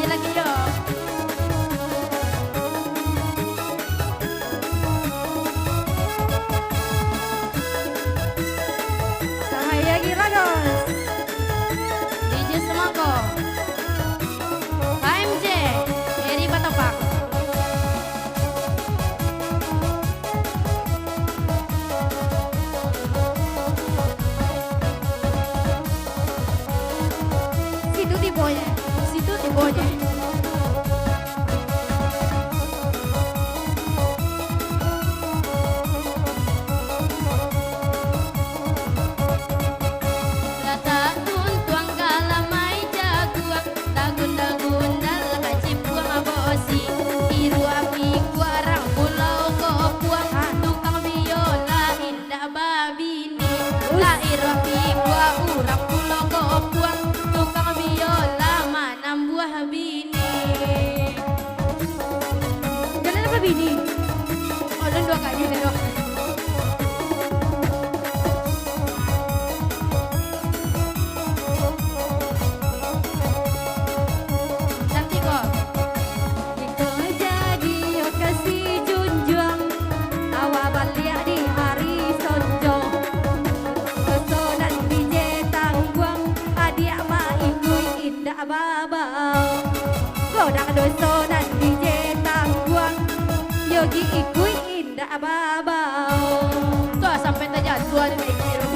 lagi yo. Cahaya Giragos, DJ Semangko, KMJ, Eri Batapak. Situ tibonya. Latakun tuang galamai jaguang, dagun-dagun dalam kacipuang abosi. Iru api kuarang pulau kopuang, tukang biola indah babini. La iru api gua urang pulau kopuang, tukang biola manam buah bini. Jalan apa bini? Oh, dan 2 kali deh dong. Cantik kok. Iko jadi okasi junjung, awa balik di hari sonjong. Pesonan DJ tangguang, adik ma ikui indah babau. Godang dosonan DJ tangguang, yogi ikui indah babau. Tuh sampai tajam tua di mikir.